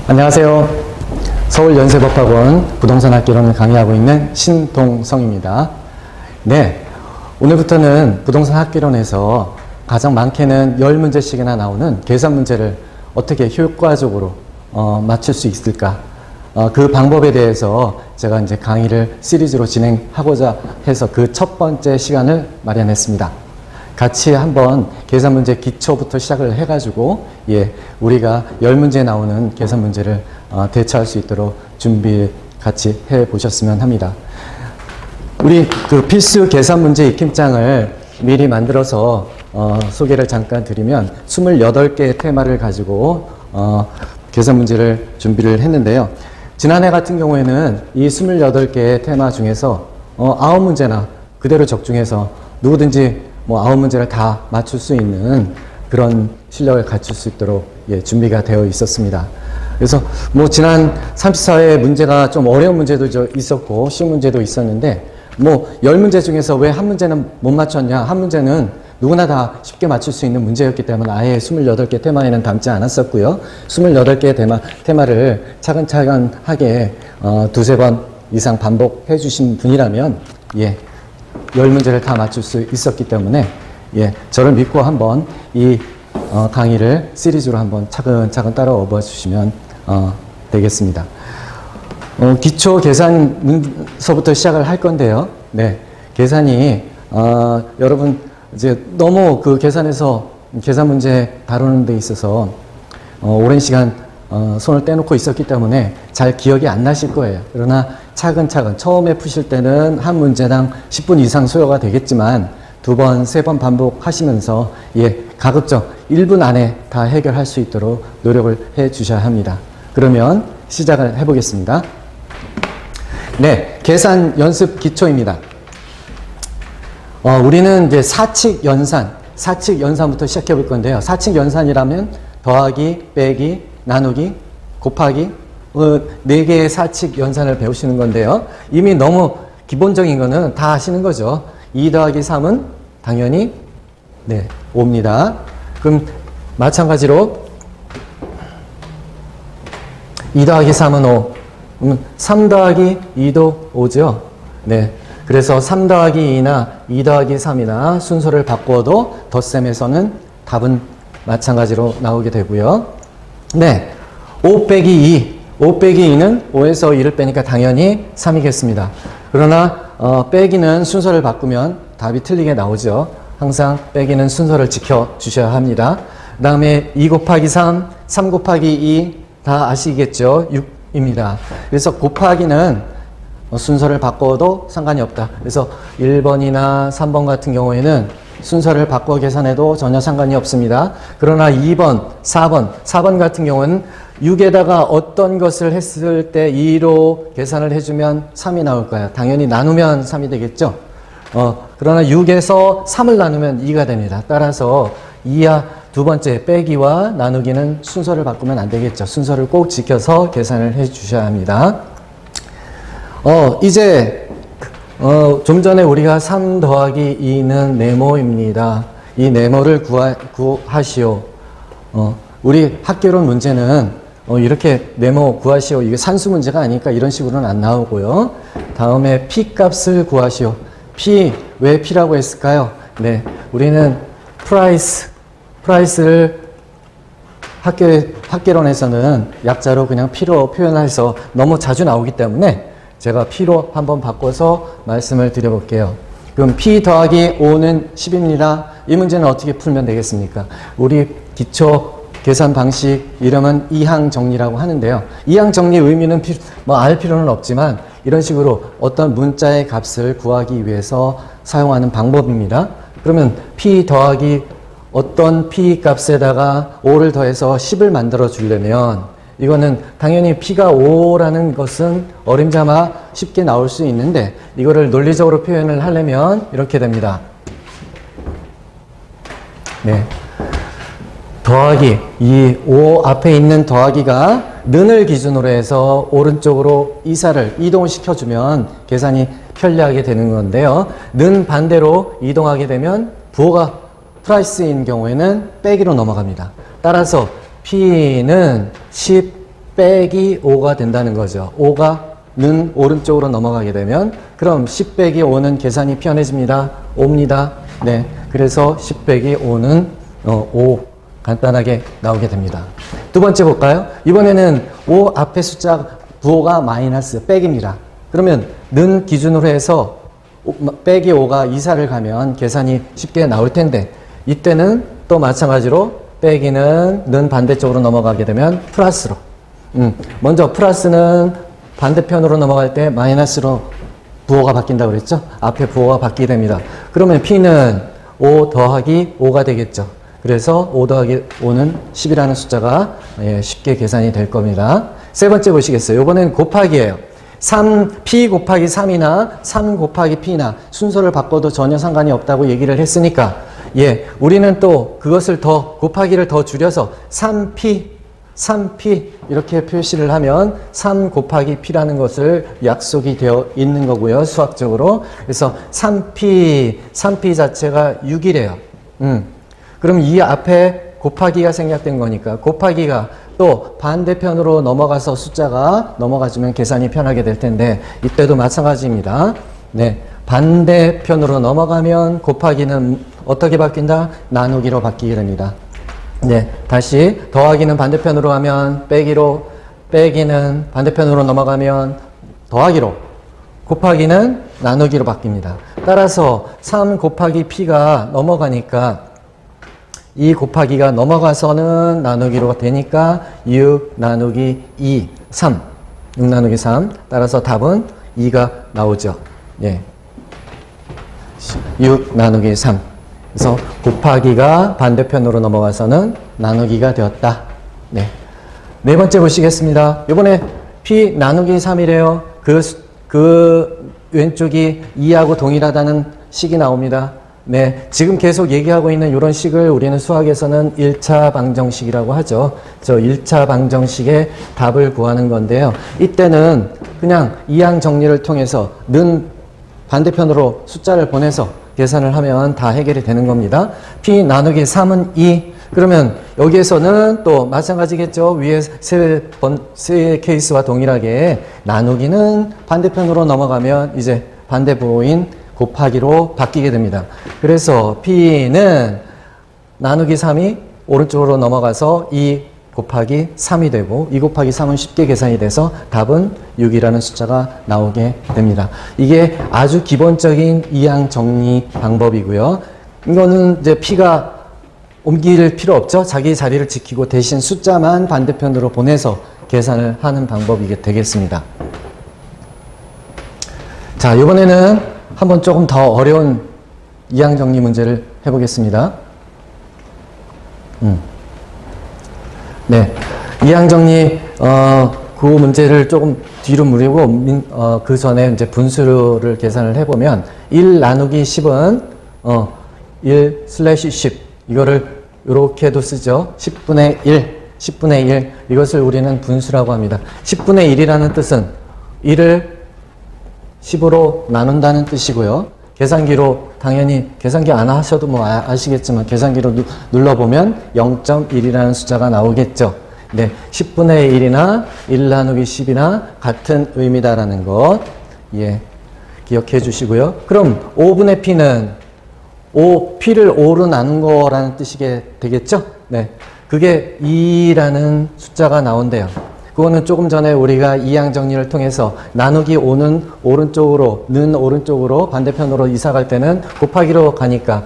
안녕하세요. 서울연세법학원 부동산학개론을 강의하고 있는 신동성입니다. 네, 오늘부터는 부동산학개론에서 가장 많게는 10문제씩이나 나오는 계산 문제를 어떻게 효과적으로 맞출 수 있을까, 그 방법에 대해서 제가 이제 강의를 시리즈로 진행하고자 해서 그 첫 번째 시간을 마련했습니다. 같이 한번 계산 문제 기초부터 시작을 해가지고 우리가 10문제 나오는 계산 문제를 대처할 수 있도록 준비 같이 해 보셨으면 합니다. 우리 그 필수 계산 문제 익힘장을 미리 만들어서 소개를 잠깐 드리면 28개의 테마를 가지고 계산 문제를 준비를 했는데요. 지난해 같은 경우에는 이 28개의 테마 중에서 9문제나 그대로 적중해서 누구든지 9문제를 다 맞출 수 있는 그런 실력을 갖출 수 있도록 준비가 되어 있었습니다. 그래서 지난 34회 문제가 좀 어려운 문제도 있었고 쉬운 문제도 있었는데 10문제 중에서 왜 한 문제는 못 맞췄냐, 한 문제는 누구나 다 쉽게 맞출 수 있는 문제였기 때문에 아예 28개 테마에는 담지 않았었고요. 28개 테마를 차근차근하게 두세 번 이상 반복해 주신 분이라면 10문제를 다 맞출 수 있었기 때문에 저를 믿고 한번 이 강의를 시리즈로 한번 차근차근 따라와 주시면 되겠습니다. 기초 계산 문서부터 시작을 할 건데요. 네, 계산이 여러분 이제 너무 그 계산에서 계산 문제 다루는 데 있어서 오랜 시간 손을 떼놓고 있었기 때문에 잘 기억이 안 나실 거예요. 그러나 차근차근 처음에 푸실 때는 한 문제당 10분 이상 소요가 되겠지만 두 번, 세 번 반복하시면서 가급적 1분 안에 다 해결할 수 있도록 노력을 해 주셔야 합니다. 그러면 시작을 해 보겠습니다. 네, 계산 연습 기초입니다. 우리는 이제 사칙 연산부터 시작해 볼 건데요. 사칙 연산이라면 더하기, 빼기, 나누기, 곱하기 4개의 사칙 연산을 배우시는 건데요. 이미 너무 기본적인 거는 다 아시는 거죠. 2 더하기 3은 당연히 5입니다. 그럼 마찬가지로 2 더하기 3은 5. 3 더하기 2도 5죠. 네. 그래서 3 더하기 2나 2 더하기 3이나 순서를 바꿔도 덧셈에서는 답은 마찬가지로 나오게 되고요. 네. 5 빼기 2는 5에서 2를 빼니까 당연히 3이겠습니다. 그러나 빼기는 순서를 바꾸면 답이 틀리게 나오죠. 항상 빼기는 순서를 지켜주셔야 합니다. 그 다음에 2 곱하기 3, 3 곱하기 2 다 아시겠죠? 6입니다. 그래서 곱하기는 순서를 바꿔도 상관이 없다. 그래서 1번이나 3번 같은 경우에는 순서를 바꿔 계산해도 전혀 상관이 없습니다. 그러나 2번, 4번 같은 경우는 6에다가 어떤 것을 했을 때 2로 계산을 해주면 3이 나올까요? 당연히 나누면 3이 되겠죠? 그러나 6에서 3을 나누면 2가 됩니다. 따라서 두 번째 빼기와 나누기는 순서를 바꾸면 안 되겠죠. 순서를 꼭 지켜서 계산을 해 주셔야 합니다. 이제 좀 전에 우리가 3 더하기 2는 네모입니다. 이 네모를 구하시오. 우리 학개론 문제는 이렇게 네모 구하시오. 이게 산수 문제가 아니니까 이런 식으로는 안 나오고요. 다음에 P 값을 구하시오. P, 왜 P라고 했을까요? 네, 우리는 프라이스를 학개론에서는 약자로 그냥 P로 표현해서 너무 자주 나오기 때문에 제가 P로 한번 바꿔서 말씀을 드려볼게요. 그럼 P 더하기 5는 10입니다. 이 문제는 어떻게 풀면 되겠습니까? 우리 기초 계산 방식 이름은 이항 정리라고 하는데요. 이항 정리 의미는 알 필요는 없지만 이런 식으로 어떤 문자의 값을 구하기 위해서 사용하는 방법입니다. 그러면 P 더하기 어떤 P 값에다가 5를 더해서 10을 만들어 주려면 이거는 당연히 P가 5라는 것은 어림잡아 쉽게 나올 수 있는데 이거를 논리적으로 표현을 하려면 이렇게 됩니다. 네. 더하기, 이 5 앞에 있는 더하기가 는을 기준으로 해서 오른쪽으로 이동을 시켜주면 계산이 편리하게 되는 건데요. 는 반대로 이동하게 되면 부호가 프라이스인 경우에는 빼기로 넘어갑니다. 따라서 P는 10 빼기 5가 된다는 거죠. 5가 는 오른쪽으로 넘어가게 되면 그럼 10 빼기 5는 계산이 편해집니다. 5입니다. 네, 그래서 10 빼기 5는 5 간단하게 나오게 됩니다. 두 번째 볼까요? 이번에는 5 앞에 숫자 부호가 마이너스 빼기입니다. 그러면 는 기준으로 해서 빼기 5가 이사를 가면 계산이 쉽게 나올 텐데 이때는 또 마찬가지로 빼기는 는 반대쪽으로 넘어가게 되면 플러스로 먼저 플러스는 반대편으로 넘어갈 때 마이너스로 부호가 바뀐다고 그랬죠? 앞에 부호가 바뀌게 됩니다. 그러면 P는 5 더하기 5가 되겠죠. 그래서 5 더하기 5는 10이라는 숫자가 쉽게 계산이 될 겁니다. 세 번째 보시겠어요? 이번엔 곱하기예요. 3P 곱하기 3이나 3 곱하기 P나 순서를 바꿔도 전혀 상관이 없다고 얘기를 했으니까 우리는 또 그것을 더 곱하기를 더 줄여서 3P 이렇게 표시를 하면 3 곱하기 P라는 것을 약속이 되어 있는 거고요. 수학적으로. 그래서 3P 자체가 6이래요. 그럼 이 앞에 곱하기가 생략된 거니까 곱하기가 또 반대편으로 넘어가서 숫자가 넘어가주면 계산이 편하게 될 텐데 이때도 마찬가지입니다. 네, 반대편으로 넘어가면 곱하기는 어떻게 바뀐다? 나누기로 바뀌게 됩니다. 네, 다시 더하기는 반대편으로 가면 빼기로, 빼기는 반대편으로 넘어가면 더하기로, 곱하기는 나누기로 바뀝니다. 따라서 3 곱하기 P가 넘어가니까 이 곱하기가 넘어가서는 나누기로 되니까 6 나누기 2, 3. 6 나누기 3. 따라서 답은 2가 나오죠. 6 나누기 3. 그래서 곱하기가 반대편으로 넘어가서는 나누기가 되었다. 네 번째 보시겠습니다. 이번에 P 나누기 3이래요. 그 왼쪽이 2하고 동일하다는 식이 나옵니다. 네, 지금 계속 얘기하고 있는 이런 식을 우리는 수학에서는 1차 방정식이라고 하죠. 저 1차 방정식의 답을 구하는 건데요. 이때는 그냥 이항 정리를 통해서 는 반대편으로 숫자를 보내서 계산을 하면 다 해결이 되는 겁니다. P 나누기 3은 2. 그러면 여기에서는 또 마찬가지겠죠. 위에 세 케이스와 동일하게 나누기는 반대편으로 넘어가면 이제 반대부호인 곱하기로 바뀌게 됩니다. 그래서 P는 나누기 3이 오른쪽으로 넘어가서 2 곱하기 3이 되고 2 곱하기 3은 쉽게 계산이 돼서 답은 6이라는 숫자가 나오게 됩니다. 이게 아주 기본적인 이항 정리 방법이고요. 이거는 이제 P가 옮길 필요 없죠. 자기 자리를 지키고 대신 숫자만 반대편으로 보내서 계산을 하는 방법이 되겠습니다. 자, 이번에는 한번 조금 더 어려운 이항 정리 문제를 해보겠습니다. 네, 이항 정리 그 문제를 조금 뒤로 무리고 그 전에 이제 분수를 계산을 해보면 1 나누기 10은 1/10 이거를 이렇게도 쓰죠. 10분의 1 이것을 우리는 분수라고 합니다. 10분의 1이라는 뜻은 1을 10으로 나눈다는 뜻이고요. 계산기로 당연히 계산기 안 하셔도 뭐 아시겠지만 계산기로 눌러보면 0.1이라는 숫자가 나오겠죠. 네, 10분의 1이나 1 나누기 10이나 같은 의미다라는 것 기억해 주시고요. 그럼 5분의 P는 P를 5로 나눈 거라는 뜻이 되겠죠? 네, 그게 2라는 숫자가 나온대요. 그거는 조금 전에 우리가 이항 정리를 통해서 나누기 5는 오른쪽으로 반대편으로 이사 갈 때는 곱하기로 가니까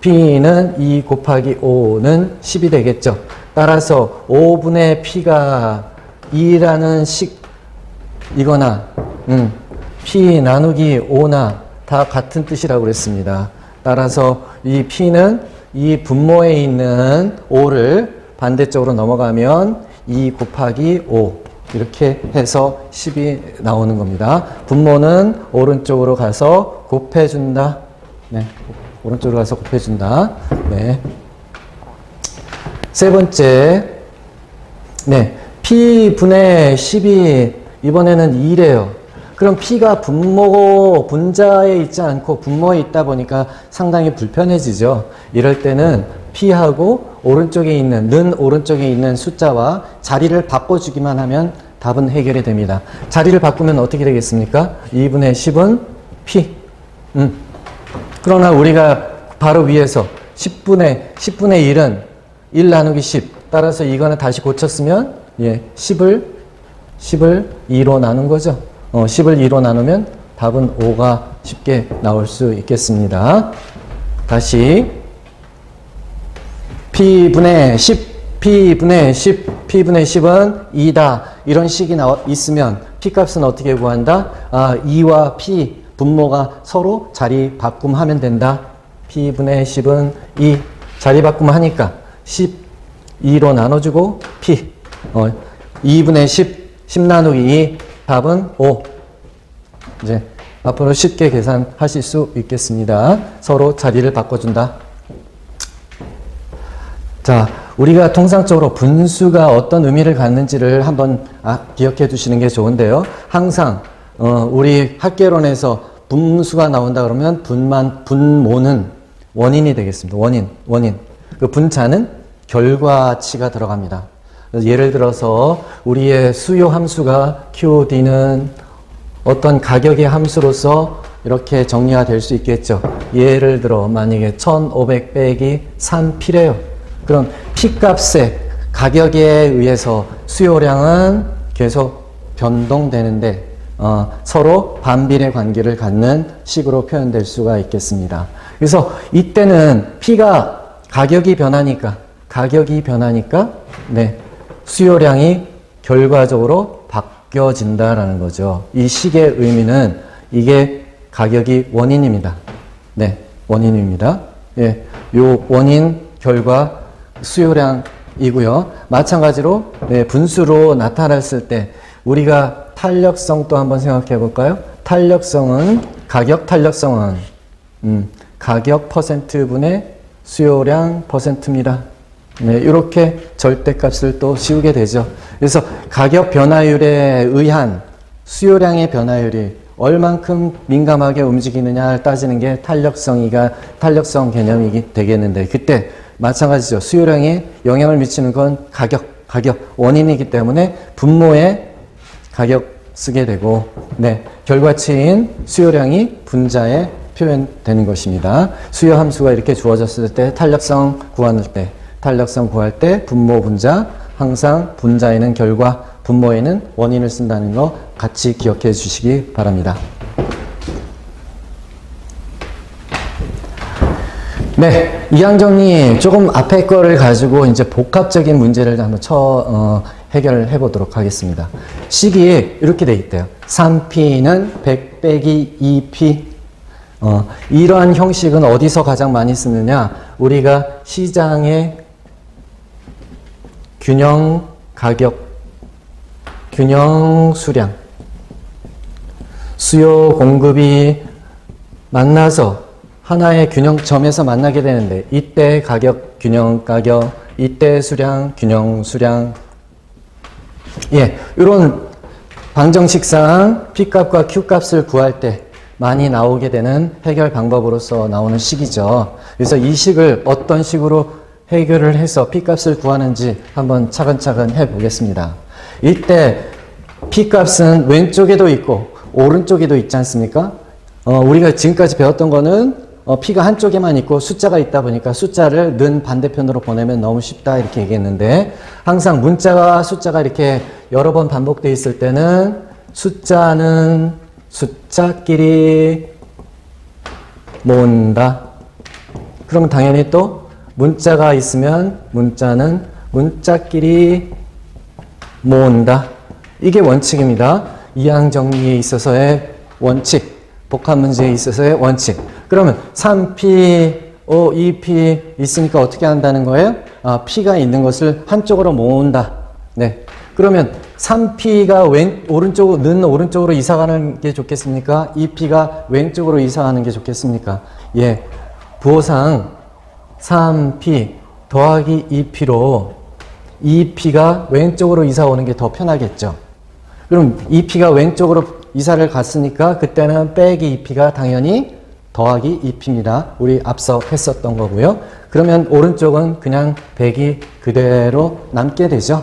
P는 2 곱하기 5는 10이 되겠죠. 따라서 5분의 P가 2라는 식이거나 P 나누기 5나 다 같은 뜻이라고 그랬습니다. 따라서 이 P는 이 분모에 있는 5를 반대쪽으로 넘어가면 2 곱하기 5 이렇게 해서 10이 나오는 겁니다. 분모는 오른쪽으로 가서 곱해준다. 네, 오른쪽으로 가서 곱해준다. 네. 세 번째, 네, P분의 10이 이번에는 2래요. 그럼 P가 분자에 있지 않고 분모에 있다 보니까 상당히 불편해지죠. 이럴 때는 P하고 오른쪽에 있는, 는 오른쪽에 있는 숫자와 자리를 바꿔주기만 하면 답은 해결이 됩니다. 자리를 바꾸면 어떻게 되겠습니까? 2분의 10은 P. 그러나 우리가 바로 위에서 10분의 1은 1 나누기 10. 따라서 이거는 다시 고쳤으면, 예, 10을 2로 나눈 거죠. 10을 2로 나누면 답은 5가 쉽게 나올 수 있겠습니다. 다시 P분의 10, P분의 10, P분의 10은 2다. 이런 식이 있으면 P값은 어떻게 구한다? 2와 P 분모가 서로 자리 바꿈하면 된다. P분의 10은 2. 자리 바꿈하니까 10, 2로 나눠주고 P. 2분의 10 나누기 2. 답은 5. 이제 앞으로 쉽게 계산하실 수 있겠습니다. 서로 자리를 바꿔준다. 자, 우리가 통상적으로 분수가 어떤 의미를 갖는지를 한번 기억해 두시는 게 좋은데요. 항상 우리 학개론에서 분수가 나온다 그러면 분모는 원인이 되겠습니다. 원인. 그 분자는 결과치가 들어갑니다. 예를 들어서 우리의 수요 함수가 QD는 어떤 가격의 함수로서 이렇게 정리가 될 수 있겠죠. 예를 들어 만약에 1500 빼기 3P래요. 그럼 P값의 가격에 의해서 수요량은 계속 변동되는데 서로 반비례 관계를 갖는 식으로 표현될 수가 있겠습니다. 그래서 이때는 P가 가격이 변하니까 네, 수요량이 결과적으로 바뀌어진다라는 거죠. 이 식의 의미는 이게 가격이 원인입니다. 네, 원인입니다. 예, 요 원인 결과 수요량이고요. 마찬가지로 네, 분수로 나타났을 때 우리가 탄력성도 한번 생각해 볼까요? 가격 탄력성은 가격 %분의 수요량 %입니다. 네, 이렇게 절대값을 또 씌우게 되죠. 그래서 가격 변화율에 의한 수요량의 변화율이 얼만큼 민감하게 움직이느냐를 따지는 게 탄력성 개념이 되겠는데, 그때 마찬가지죠. 수요량에 영향을 미치는 건 가격 원인이기 때문에 분모에 가격 쓰게 되고, 네, 결과치인 수요량이 분자에 표현되는 것입니다. 수요 함수가 이렇게 주어졌을 때 탄력성 구할 때 분모 분자, 항상 분자에는 결과, 분모에는 원인을 쓴다는 거 같이 기억해 주시기 바랍니다. 네, 이항정리 조금 앞에 거를 가지고 이제 복합적인 문제를 한번 해결해 보도록 하겠습니다. 식이 이렇게 돼 있대요. 3P는 100 빼기 2P. 이러한 형식은 어디서 가장 많이 쓰느냐? 우리가 시장의 균형 가격, 균형 수량, 수요 공급이 만나서 하나의 균형점에서 만나게 되는데, 이때 가격, 균형 가격, 이때 수량, 균형 수량. 예, 이런 방정식상 P값과 Q값을 구할 때 많이 나오게 되는 해결 방법으로서 나오는 식이죠. 그래서 이 식을 어떤 식으로 해결을 해서 P값을 구하는지 한번 차근차근 해보겠습니다. 이때 P값은 왼쪽에도 있고 오른쪽에도 있지 않습니까? 우리가 지금까지 배웠던 거는 P가 한쪽에만 있고 숫자가 있다 보니까 숫자를 는 반대편으로 보내면 너무 쉽다 이렇게 얘기했는데, 항상 문자와 숫자가 이렇게 여러 번 반복되어 있을 때는 숫자는 숫자끼리 모은다. 그럼 당연히 또 문자가 있으면 문자는 문자끼리 모은다. 이게 원칙입니다. 이항 정리에 있어서의 원칙, 복합 문제에 있어서의 원칙. 그러면 3P, 2P 있으니까 어떻게 한다는 거예요? P가 있는 것을 한쪽으로 모은다. 네. 그러면 3P가 는 오른쪽으로 이사가는 게 좋겠습니까? 2P가 왼쪽으로 이사가는 게 좋겠습니까? 예. 부호상 3P 더하기 2P로 2P가 왼쪽으로 이사 오는 게 더 편하겠죠. 그럼 2P가 왼쪽으로 이사를 갔으니까 그때는 빼기 2P가 당연히 더하기 2P입니다. 우리 앞서 했었던 거고요. 그러면 오른쪽은 그냥 100이 그대로 남게 되죠.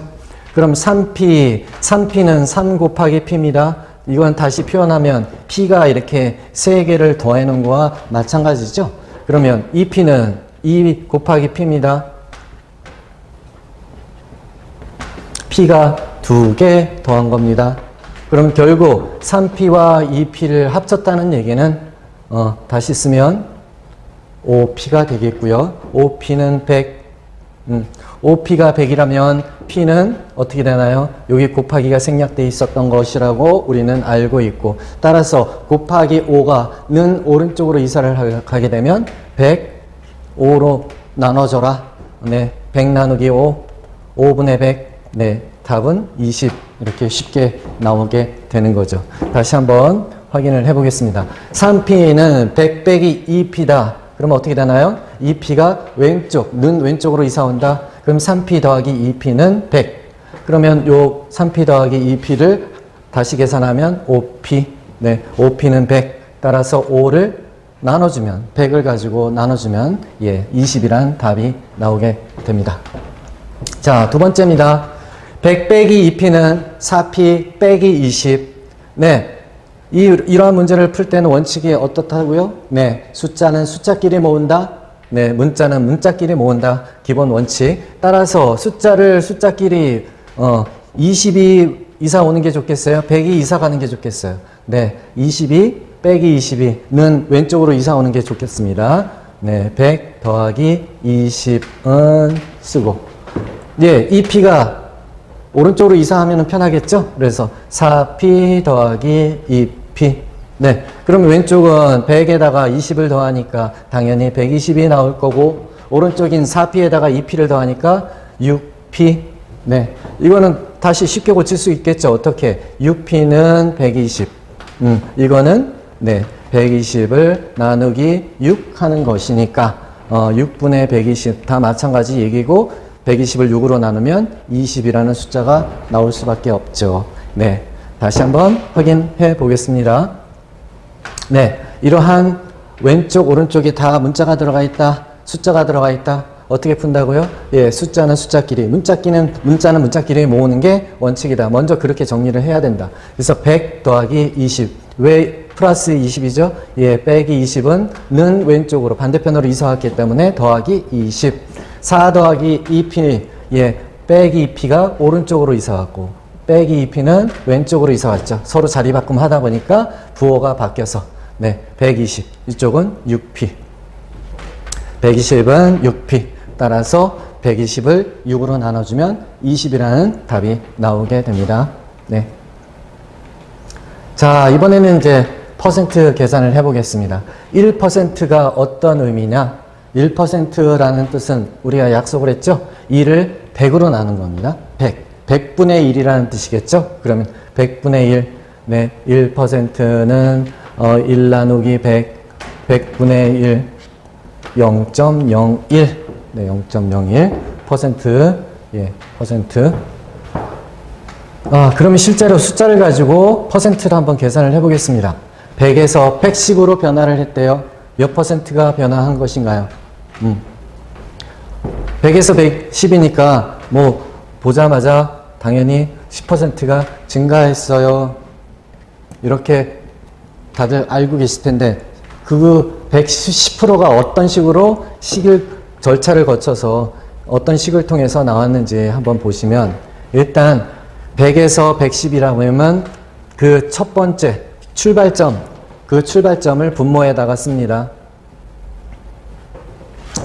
그럼 3P, 3P는 3 곱하기 P입니다. 이건 다시 표현하면 P가 이렇게 3개를 더해 놓은 거와 마찬가지죠. 그러면 2P는 2 곱하기 P입니다. P가 2개 더한 겁니다. 그럼 결국 3P와 2P를 합쳤다는 얘기는 다시 쓰면 5P가 되겠고요. 5P는 100, 5P가 100이라면 P는 어떻게 되나요? 여기 곱하기가 생략되어 있었던 것이라고 우리는 알고 있고, 따라서 곱하기 5가 는 오른쪽으로 이사를 가게 되면 100, 5로 나눠줘라. 네, 100 나누기 5, 5분의 100. 네, 답은 20. 이렇게 쉽게 나오게 되는 거죠. 다시 한번 확인을 해보겠습니다. 3P는 100 빼기 2P다. 그러면 어떻게 되나요? 2P가 는 왼쪽으로 이사 온다. 그럼 3P 더하기 2P는 100. 그러면 요 3P 더하기 2P를 다시 계산하면 5P. 네, 5P는 100. 따라서 5를 나눠주면, 100을 가지고 나눠주면, 20이란 답이 나오게 됩니다. 자, 두 번째입니다. 100 빼기 2P는 4P 빼기 20. 네. 이러한 문제를 풀 때는 원칙이 어떻다고요? 네. 숫자는 숫자끼리 모은다. 네. 문자는 문자끼리 모은다. 기본 원칙. 따라서 숫자를 숫자끼리, 20이 이사 오는 게 좋겠어요? 100이 이사 가는 게 좋겠어요? 네. 22 빼기 22는 왼쪽으로 이사 오는 게 좋겠습니다. 네. 100 더하기 20은 쓰고. 예. 2P가 오른쪽으로 이사하면 편하겠죠? 그래서 4P 더하기 2P. 네. 그럼 왼쪽은 100에다가 20을 더하니까 당연히 120이 나올 거고, 오른쪽인 4P에다가 2P를 더하니까 6P. 네. 이거는 다시 쉽게 고칠 수 있겠죠? 어떻게? 6P는 120. 이거는, 네. 120을 나누기 6 하는 것이니까, 6분의 120. 다 마찬가지 얘기고, 120을 6으로 나누면 20이라는 숫자가 나올 수밖에 없죠. 네. 다시 한번 확인해 보겠습니다. 네. 이러한 왼쪽, 오른쪽이 다 문자가 들어가 있다. 숫자가 들어가 있다. 어떻게 푼다고요? 예, 숫자는 숫자끼리, 문자는 문자끼리 모으는 게 원칙이다. 먼저 그렇게 정리를 해야 된다. 그래서 100 더하기 20. 왜 플러스 20이죠? 예, 빼기 20은 는 왼쪽으로 반대편으로 이사 왔기 때문에 더하기 20. 4 더하기 2P, 예, 빼기 2P가 오른쪽으로 이사 왔고, 빼기 2P는 왼쪽으로 이사 왔죠. 서로 자리 바꿈 하다 보니까 부호가 바뀌어서, 네, 120. 이쪽은 6P. 120은 6P. 따라서 120을 6으로 나눠주면 20이라는 답이 나오게 됩니다. 네. 자, 이번에는 이제 퍼센트 계산을 해보겠습니다. 1%가 어떤 의미냐? 1%라는 뜻은 우리가 약속을 했죠? 2를 100으로 나눈 겁니다. 100. 100분의 1이라는 뜻이겠죠? 그러면 100분의 1. 네, 1%는 1 나누기 100. 100분의 1. 0.01. 네, 0.01. 퍼센트. 예, 퍼센트. 그러면 실제로 숫자를 가지고 퍼센트를 한번 계산을 해보겠습니다. 100에서 110으로 변화를 했대요. 몇 퍼센트가 변화한 것인가요? 100에서 110이니까 뭐 보자마자 당연히 10%가 증가했어요. 이렇게 다들 알고 계실 텐데, 그 110%가 어떤 식으로 절차를 거쳐서 어떤 식을 통해서 나왔는지 한번 보시면, 일단 100에서 110이라고 하면 그 첫 번째 출발점, 그 출발점을 분모에다가 씁니다.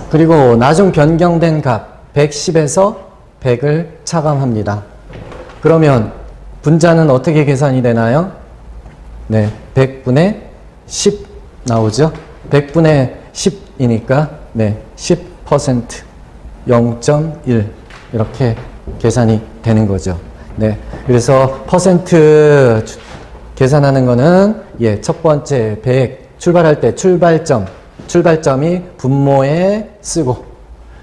그리고 나중 변경된 값 110에서 100을 차감합니다. 그러면 분자는 어떻게 계산이 되나요? 네, 100분의 10 나오죠? 100분의 10이니까 네, 10% 0.1 이렇게 계산이 되는 거죠. 네, 그래서 퍼센트 계산하는 거는 첫 번째 100 출발할 때 출발점이 분모에 쓰고,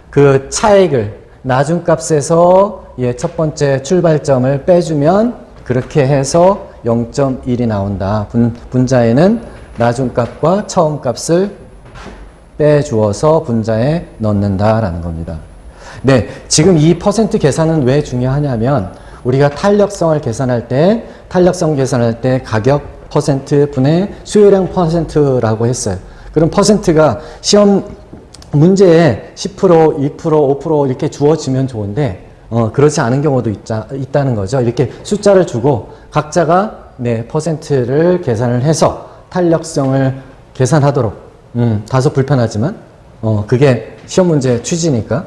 그 차액을 나중값에서 첫 번째 출발점을 빼주면 그렇게 해서 0.1이 나온다. 분자에는 나중값과 처음값을 빼주어서 분자에 넣는다라는 겁니다. 네, 지금 이 퍼센트 계산은 왜 중요하냐면 우리가 탄력성을 계산할 때 가격 퍼센트 분의 수요량 퍼센트라고 했어요. 그럼 퍼센트가 시험 문제에 10%, 2%, 5% 이렇게 주어지면 좋은데 그렇지 않은 경우도 있다는 거죠. 이렇게 숫자를 주고 각자가 네, 퍼센트를 계산을 해서 탄력성을 계산하도록 다소 불편하지만 그게 시험 문제 취지니까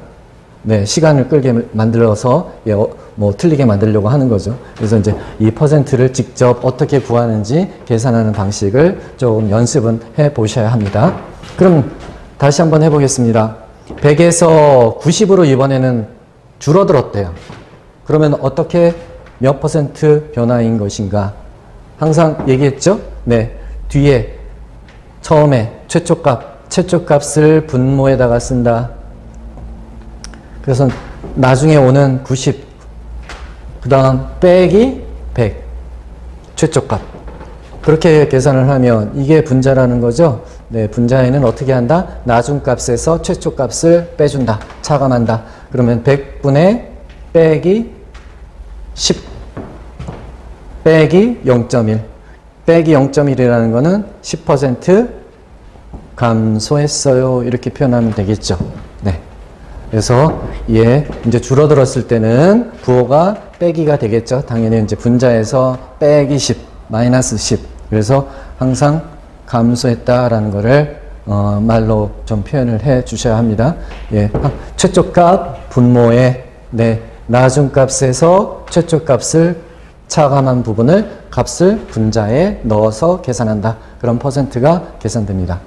네, 시간을 끌게 만들어서 예, 뭐 틀리게 만들려고 하는 거죠. 그래서 이제 이 퍼센트를 직접 어떻게 구하는지 계산하는 방식을 조금 연습은 해 보셔야 합니다. 그럼 다시 한번 해보겠습니다. 100에서 90으로 이번에는 줄어들었대요. 그러면 어떻게 몇 퍼센트 변화인 것인가? 항상 얘기했죠? 네, 뒤에 처음에 최초값을 분모에다가 쓴다. 그래서 나중에 오는 90, 그 다음 빼기 100, 최초값. 그렇게 계산을 하면 이게 분자라는 거죠. 네, 분자에는 어떻게 한다? 나중값에서 최초값을 빼준다. 차감한다. 그러면 100분의 빼기 10 빼기 0.1 빼기 0.1이라는 거는 10% 감소했어요. 이렇게 표현하면 되겠죠. 네. 그래서 이제 줄어들었을 때는 부호가 빼기가 되겠죠. 당연히 이제 분자에서 빼기 10, 마이너스 10. 그래서 항상 감소했다라는 거를 말로 좀 표현을 해 주셔야 합니다. 예. 최초값 분모에 네, 나중값에서 최초값을 차감한 부분을 값을 분자에 넣어서 계산한다. 그런 퍼센트가 계산됩니다.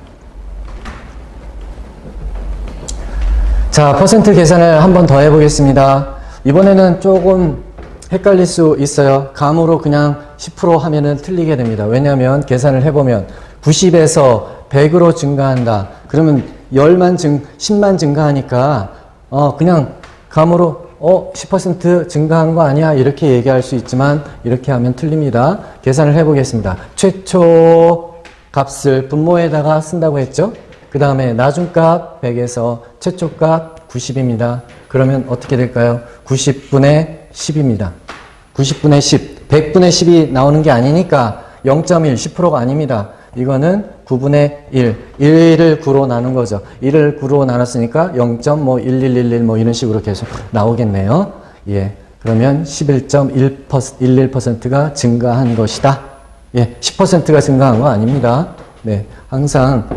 자, 퍼센트 계산을 한 번 더 해보겠습니다. 이번에는 조금 헷갈릴 수 있어요. 감으로 그냥 10% 하면은 틀리게 됩니다. 왜냐하면 계산을 해보면 90에서 100으로 증가한다. 그러면 10만 증가하니까 그냥 감으로 10% 증가한 거 아니야? 이렇게 얘기할 수 있지만 이렇게 하면 틀립니다. 계산을 해보겠습니다. 최초 값을 분모에다가 쓴다고 했죠? 그 다음에 나중값 100에서 최초값 90입니다. 그러면 어떻게 될까요? 90분의 10입니다. 90분의 10. 100분의 10이 나오는 게 아니니까 0.1, 10%가 아닙니다. 이거는 9분의 1. 1을 9로 나눈 거죠. 1을 9로 나눴으니까 0.1111 뭐 이런 식으로 계속 나오겠네요. 예. 그러면 11.11%가 증가한 것이다. 예. 10%가 증가한 거 아닙니다. 네. 항상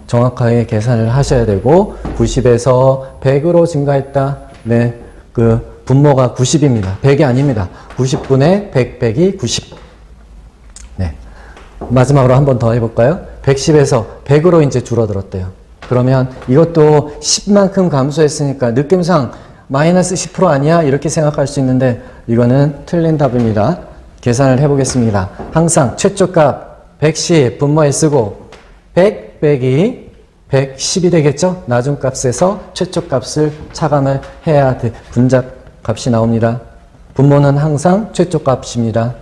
정확하게 계산을 하셔야 되고 90에서 100으로 증가했다. 네, 그 분모가 90입니다. 100이 아닙니다. 90분의 100 빼기 90. 네, 마지막으로 한 번 더 해볼까요? 110에서 100으로 이제 줄어들었대요. 그러면 이것도 10만큼 감소했으니까 느낌상 마이너스 10% 아니야? 이렇게 생각할 수 있는데 이거는 틀린 답입니다. 계산을 해보겠습니다. 항상 최초값 110 분모에 쓰고 100 빼기 110이 되겠죠? 나중값에서 최초값을 차감을 해야 돼. 분자값이 나옵니다. 분모는 항상 최초값입니다.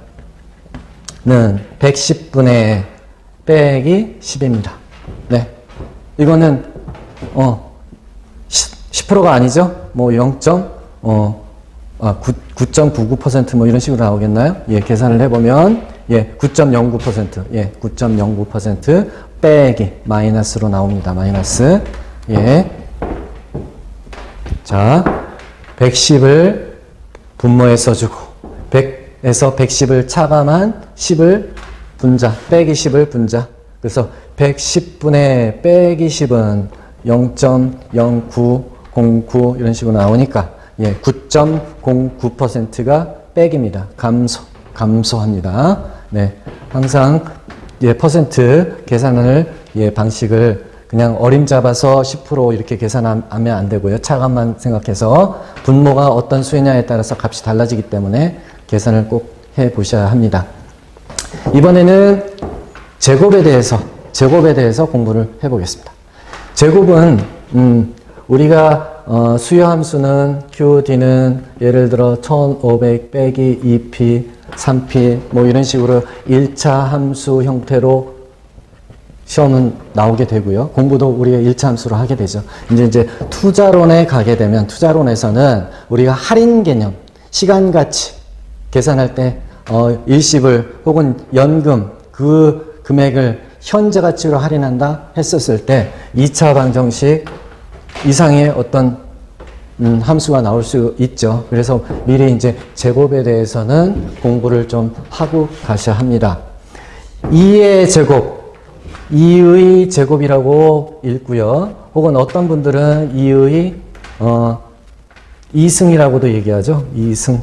는 110분의 빼기 10입니다. 네. 이거는 10%가 아니죠? 뭐 9.99% 뭐 이런 식으로 나오겠나요? 예, 계산을 해보면 예, 9.09%. 예, 9.09% 빼기 마이너스로 나옵니다. 마이너스. 예. 자, 110을 분모에 써주고 100에서 110을 차감한 10을 분자, 빼기 10을 분자. 그래서 110분의 빼기 10은 0.0909 이런 식으로 나오니까 예, 9.09%가 빼기입니다. 감소합니다. 네, 항상 예, 퍼센트 계산을 예, 방식을 그냥 어림잡아서 10% 이렇게 계산하면 안 되고요. 차감만 생각해서 분모가 어떤 수냐에 따라서 값이 달라지기 때문에 계산을 꼭 해 보셔야 합니다. 이번에는 제곱에 대해서 공부를 해 보겠습니다. 제곱은 우리가 수요 함수는 QD는 예를 들어 1500 빼기 2P, 3P 뭐 이런 식으로 1차 함수 형태로 시험은 나오게 되고요. 공부도 우리가 1차 함수로 하게 되죠. 이제 투자론에 가게 되면 투자론에서는 우리가 할인 개념, 시간 가치 계산할 때 일시불 혹은 연금 그 금액을 현재 가치로 할인한다 했었을 때 2차 방정식 이상의 어떤 함수가 나올 수 있죠. 그래서 미리 이제 제곱에 대해서는 공부를 좀 하고 가셔야 합니다. 2의 제곱, 2의 제곱이라고 읽고요. 혹은 어떤 분들은 2의 2승이라고도 얘기하죠. 2승.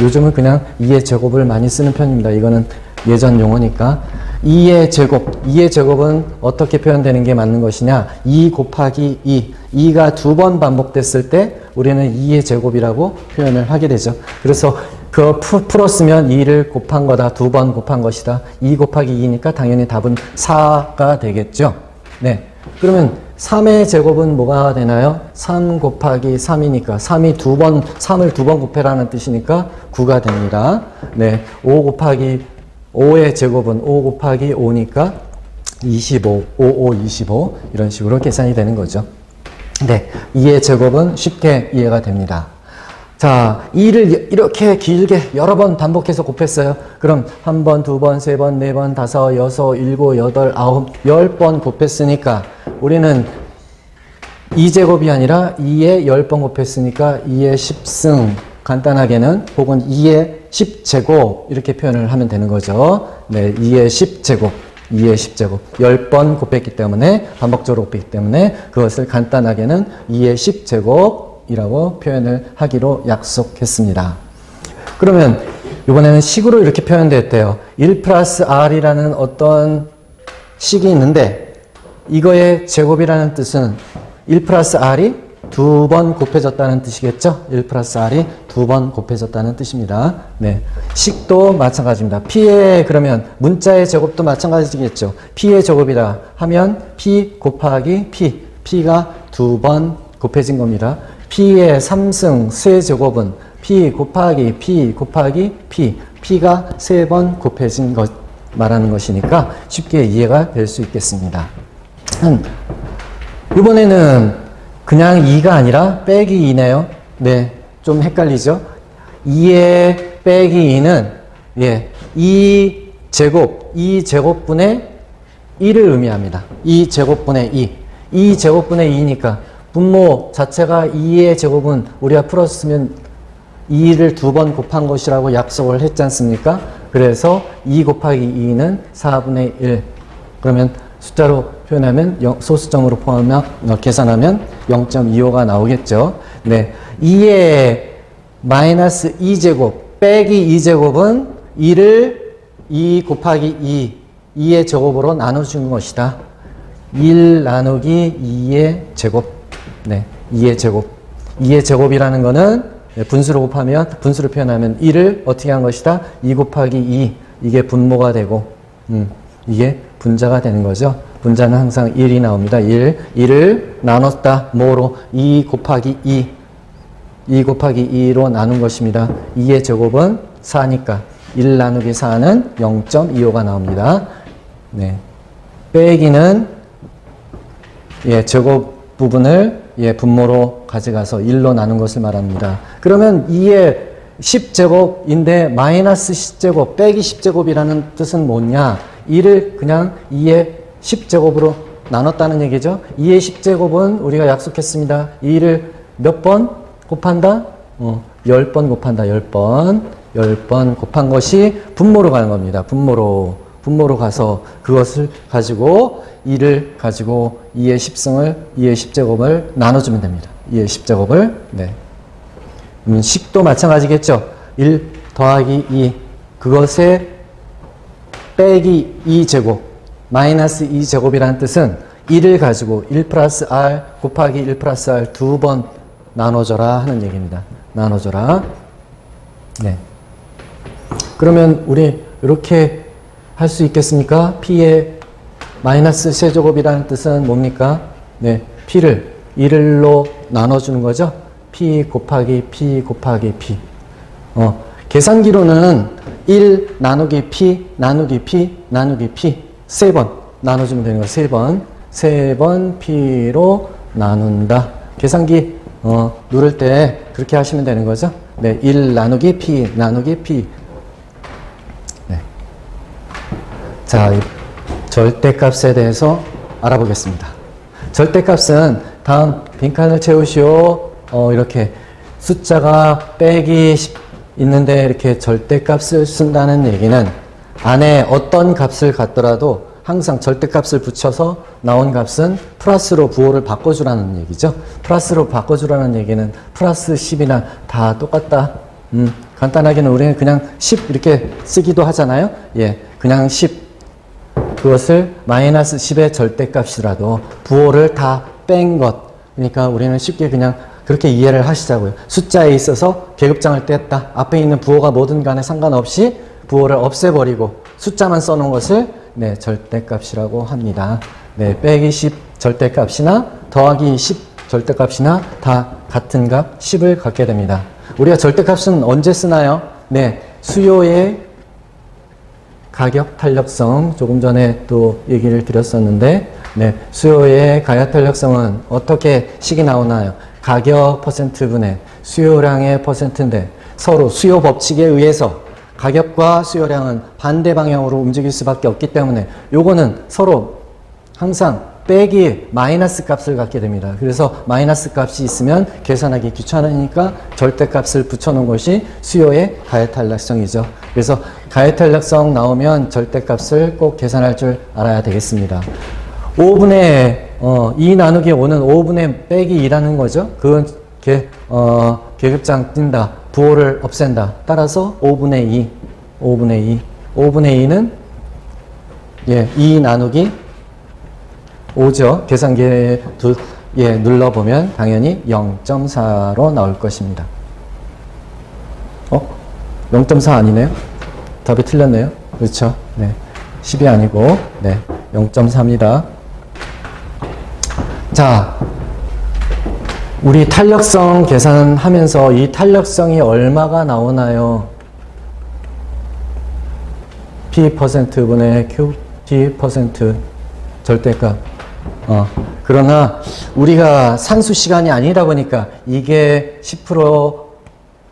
요즘은 그냥 2의 제곱을 많이 쓰는 편입니다. 이거는 예전 용어니까. 2의 제곱, 2의 제곱은 어떻게 표현되는 게 맞는 것이냐? 2 곱하기 2, 2가 두 번 반복됐을 때 우리는 2의 제곱이라고 표현을 하게 되죠. 그래서 그 풀었으면 2를 곱한 거다, 두 번 곱한 것이다. 2 곱하기 2니까 당연히 답은 4가 되겠죠. 네. 그러면 3의 제곱은 뭐가 되나요? 3 곱하기 3이니까 3을 두 번 곱해라는 뜻이니까 9가 됩니다. 네. 5 곱하기 5의 제곱은 5 곱하기 5니까 25, 5, 25 이런 식으로 계산이 되는 거죠. 네, 2의 제곱은 쉽게 이해가 됩니다. 자, 2를 이렇게 길게 여러 번 반복해서 곱했어요. 그럼 한 번, 두 번, 세 번, 네 번, 다섯, 여섯, 일곱, 여덟, 아홉, 10번 곱했으니까 우리는 2제곱이 아니라 2에 10번 곱했으니까 2의 10승 간단하게는 혹은 2의 10제곱 이렇게 표현을 하면 되는 거죠. 네, 2의 10제곱, 2의 10제곱 10번 곱했기 때문에 반복적으로 곱했기 때문에 그것을 간단하게는 2의 10제곱이라고 표현을 하기로 약속했습니다. 그러면 이번에는 식으로 이렇게 표현됐대요. 1 플러스 r이라는 어떤 식이 있는데 이거의 제곱이라는 뜻은 1 플러스 r이 두 번 곱해졌다는 뜻이겠죠? 1 플러스 r이 두 번 곱해졌다는 뜻입니다. 네. 식도 마찬가지입니다. p의 그러면 문자의 제곱도 마찬가지겠죠? p의 제곱이다 하면 p 곱하기 p, p가 두 번 곱해진 겁니다. p의 3승 세제곱은 p 곱하기 p 곱하기 p, p가 세 번 곱해진 것 말하는 것이니까 쉽게 이해가 될 수 있겠습니다. 이번에는 그냥 2가 아니라 빼기 2네요. 네, 좀 헷갈리죠? 2의 빼기 2는 2제곱분의 1을 의미합니다. 2제곱분의 2. 2제곱분의 2니까 분모 자체가 2의 제곱은 우리가 풀었으면 2를 두 번 곱한 것이라고 약속을 했지 않습니까? 그래서 2 곱하기 2는 4분의 1. 그러면 숫자로 표현하면 소수점으로 계산하면 0.25가 나오겠죠. 네, 2의 마이너스 2제곱 빼기 2제곱은 2를 2 곱하기 2의 제곱으로 나눠주는 것이다. 1 나누기 2의 제곱. 네, 2의 제곱. 2의 제곱이라는 거는 분수로 표현하면 1을 어떻게 한 것이다? 2 곱하기 2. 이게 분모가 되고, 이게 분자가 되는 거죠. 분자는 항상 1이 나옵니다. 1을 나눴다. 뭐로? 2 곱하기 2. 2 곱하기 2로 나눈 것입니다. 2의 제곱은 4니까 1 나누기 4는 0.25가 나옵니다. 네. 빼기는 제곱 부분을 분모로 가져가서 1로 나눈 것을 말합니다. 그러면 2의 10제곱인데 마이너스 10제곱 빼기 10제곱이라는 뜻은 뭐냐? 2를 그냥 2의 10제곱으로 나눴다는 얘기죠. 2의 10제곱은 우리가 약속했습니다. 2를 몇 번 곱한다? 10번 곱한다. 10번. 10번 곱한 것이 분모로 가는 겁니다. 분모로 가서 그것을 가지고 2를 가지고 2의 10승을 2의 10제곱을 나눠주면 됩니다. 2의 10제곱을. 네. 식도 마찬가지겠죠. 1 더하기 2 그것에 빼기 2제곱 마이너스 2제곱이라는 뜻은 1을 가지고 1 플러스 r 곱하기 1 플러스 r 두 번 나눠줘라 하는 얘기입니다. 나눠줘라. 네. 그러면 우리 이렇게 할 수 있겠습니까? p의 마이너스 세제곱이라는 뜻은 뭡니까? 네. p를 1로 나눠주는 거죠. p 곱하기 p 곱하기 p. 계산기로는 1 나누기 p 나누기 p 나누기 p 세 번 나눠주면 되는 거예요. 3번. 3번 P로 나눈다. 계산기 누를 때 그렇게 하시면 되는 거죠. 네, 1 나누기 P 나누기 P. 네. 자, 절대값에 대해서 알아보겠습니다. 절대값은 다음 빈칸을 채우시오. 이렇게 숫자가 빼기 10 있는데 이렇게 절대값을 쓴다는 얘기는 안에 어떤 값을 갖더라도 항상 절대값을 붙여서 나온 값은 플러스로 부호를 바꿔주라는 얘기죠. 플러스로 바꿔주라는 얘기는 플러스 10이나 다 똑같다. 간단하게는 우리는 그냥 10 이렇게 쓰기도 하잖아요. 예, 그냥 10. 그것을 마이너스 10의 절대값이라도 부호를 다 뺀 것. 그러니까 우리는 쉽게 그냥 그렇게 이해를 하시자고요. 숫자에 있어서 계급장을 뗐다. 앞에 있는 부호가 뭐든 간에 상관없이 부호를 없애버리고 숫자만 써놓은 것을 네, 절대값이라고 합니다. 네, 빼기 10 절대값이나 더하기 10 절대값이나 다 같은 값 10을 갖게 됩니다. 우리가 절대값은 언제 쓰나요? 네, 수요의 가격 탄력성 조금 전에 또 얘기를 드렸었는데 네, 수요의 가격 탄력성은 어떻게 식이 나오나요? 가격 퍼센트분의 수요량의 퍼센트인데 서로 수요 법칙에 의해서 가격과 수요량은 반대 방향으로 움직일 수밖에 없기 때문에 요거는 서로 항상 빼기 마이너스 값을 갖게 됩니다. 그래서 마이너스 값이 있으면 계산하기 귀찮으니까 절대값을 붙여놓은 것이 수요의 가해탄력성이죠. 그래서 가해탄력성 나오면 절대값을 꼭 계산할 줄 알아야 되겠습니다. 5분의 2 나누기 5는 5분의 빼기 2라는 거죠. 그건 계급장 띈다. 부호를 없앤다. 따라서 5분의 2. 5분의 2는 예, 2 나누기 5죠. 계산기에 눌러보면 당연히 0.4로 나올 것입니다. 0.4 아니네요? 답이 틀렸네요. 그렇죠. 네. 10이 아니고, 네. 0.4입니다. 자, 우리 탄력성 계산하면서 이 탄력성이 얼마가 나오나요? P%분의 QT% 절대값. 그러나 우리가 산수 시간이 아니다 보니까 이게 10%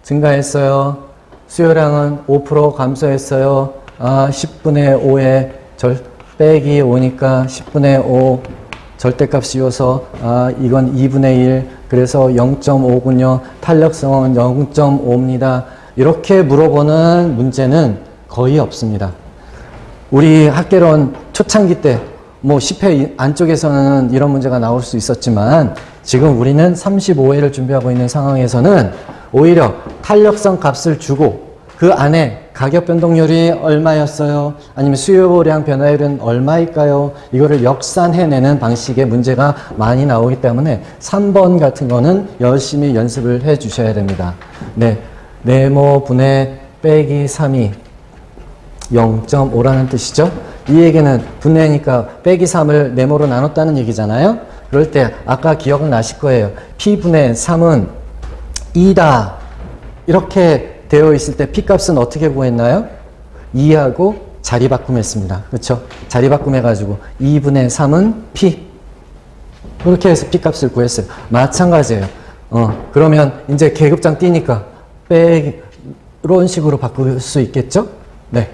증가했어요. 수요량은 5% 감소했어요. 10분의 5에 빼기 5니까 10분의 5 절대값이어서 이건 2분의 1 그래서 0.5군요. 탄력성은 0.5입니다. 이렇게 물어보는 문제는 거의 없습니다. 우리 학개론 초창기 때 뭐 10회 안쪽에서는 이런 문제가 나올 수 있었지만 지금 우리는 35회를 준비하고 있는 상황에서는 오히려 탄력성 값을 주고 그 안에 가격 변동률이 얼마였어요? 아니면 수요량 변화율은 얼마일까요? 이거를 역산해내는 방식의 문제가 많이 나오기 때문에 3번 같은 거는 열심히 연습을 해 주셔야 됩니다. 네, 네모 분의 빼기 3이 0.5라는 뜻이죠. 이 얘기는 분해니까 빼기 3을 네모로 나눴다는 얘기잖아요. 그럴 때 아까 기억은 나실 거예요. P분의 3은 2다. 이렇게 되어 있을 때 P값은 어떻게 구했나요? 2하고 자리 바꿈했습니다. 그렇죠? 자리 바꿈해가지고 2분의 3은 P. 그렇게 해서 P값을 구했어요. 마찬가지예요. 그러면 이제 계급장 띄니까 이런 식으로 바꿀 수 있겠죠? 네.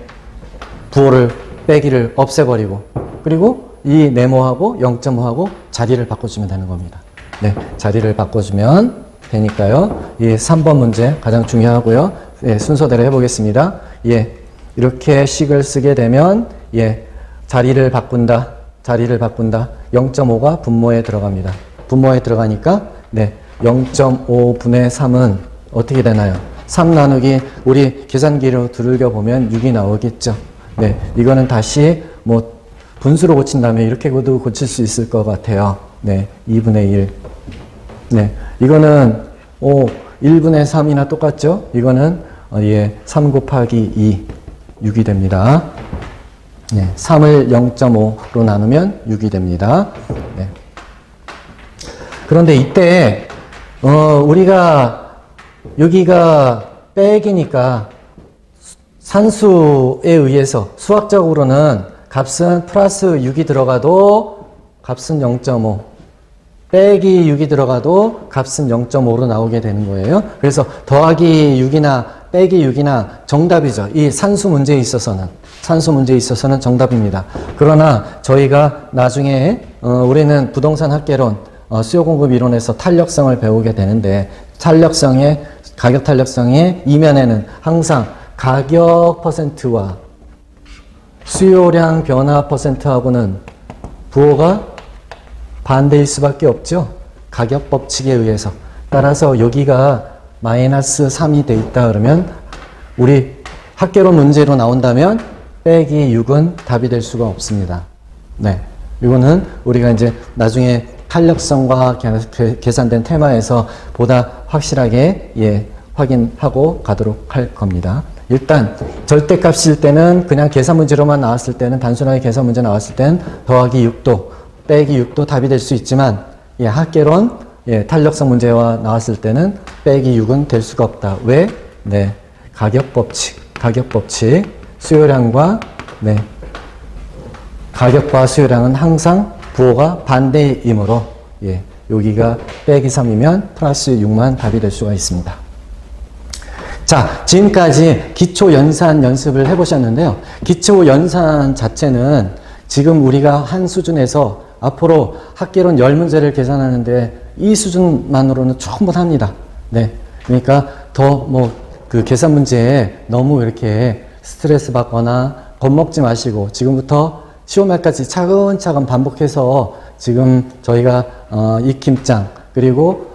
부호를 빼기를 없애버리고 그리고 이 네모하고 0.5하고 자리를 바꿔주면 되는 겁니다. 네, 자리를 바꿔주면 되니까요. 이 3번 문제 가장 중요하고요. 예, 순서대로 해보겠습니다. 예, 이렇게 식을 쓰게 되면 예, 자리를 바꾼다. 0.5가 분모에 들어갑니다. 분모에 들어가니까 네, 0.5분의 3은 어떻게 되나요? 3 나누기 우리 계산기로 두들겨 보면 6이 나오겠죠. 네, 이거는 다시 뭐 분수로 고친 다음에 이렇게도 고칠 수 있을 것 같아요. 네, 2분의 1. 네, 이거는 1분의 3이나 똑같죠? 이거는 3 곱하기 2, 6이 됩니다. 네, 3을 0.5로 나누면 6이 됩니다. 네. 그런데 이때 우리가 여기가 빼기니까 산수에 의해서 수학적으로는 값은 플러스 6이 들어가도 값은 0.5. 빼기 6이 들어가도 값은 0.5로 나오게 되는 거예요. 그래서 더하기 6이나 빼기 6이나 정답이죠. 이 산수 문제에 있어서는. 산수 문제에 있어서는 정답입니다. 그러나 저희가 나중에 우리는 부동산 학개론 수요 공급 이론에서 탄력성을 배우게 되는데 가격 탄력성의 이면에는 항상 가격 퍼센트와 수요량 변화 퍼센트하고는 부호가 반대일 수밖에 없죠. 가격 법칙에 의해서. 따라서 여기가 마이너스 3이 돼 있다 그러면 우리 학개론 문제로 나온다면 빼기 6은 답이 될 수가 없습니다. 네. 이거는 우리가 이제 나중에 탄력성과 계산된 테마에서 보다 확실하게 확인하고 가도록 할 겁니다. 일단 절대값일 때는 그냥 계산 문제로만 나왔을 때는 단순하게 계산 문제 나왔을 때는 더하기 6도 빼기 6도 답이 될 수 있지만 학개론 탄력성 문제와 나왔을 때는 빼기 6은 될 수가 없다. 왜? 네. 가격 법칙 수요량과 가격과 수요량은 항상 부호가 반대이므로 여기가 빼기 3이면 플러스 6만 답이 될 수가 있습니다. 자, 지금까지 기초 연산 연습을 해보셨는데요. 기초 연산 자체는 지금 우리가 한 수준에서 앞으로 학개론 10문제를 계산하는데 이 수준만으로는 충분합니다. 네. 그러니까 더 그 계산 문제에 너무 이렇게 스트레스 받거나 겁먹지 마시고 지금부터 시험날까지 차근차근 반복해서 지금 저희가 익힘장 그리고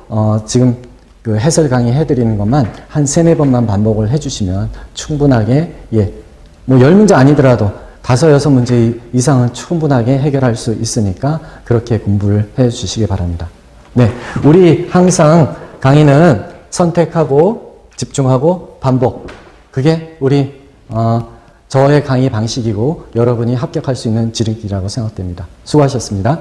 지금 그 해설 강의 해드리는 것만 한 3-4번만 반복을 해주시면 충분하게 10문제 아니더라도 5-6문제 이상은 충분하게 해결할 수 있으니까 그렇게 공부를 해주시기 바랍니다. 네, 우리 항상 강의는 선택하고 집중하고 반복. 그게 우리 저의 강의 방식이고 여러분이 합격할 수 있는 지름길이라고 생각됩니다. 수고하셨습니다.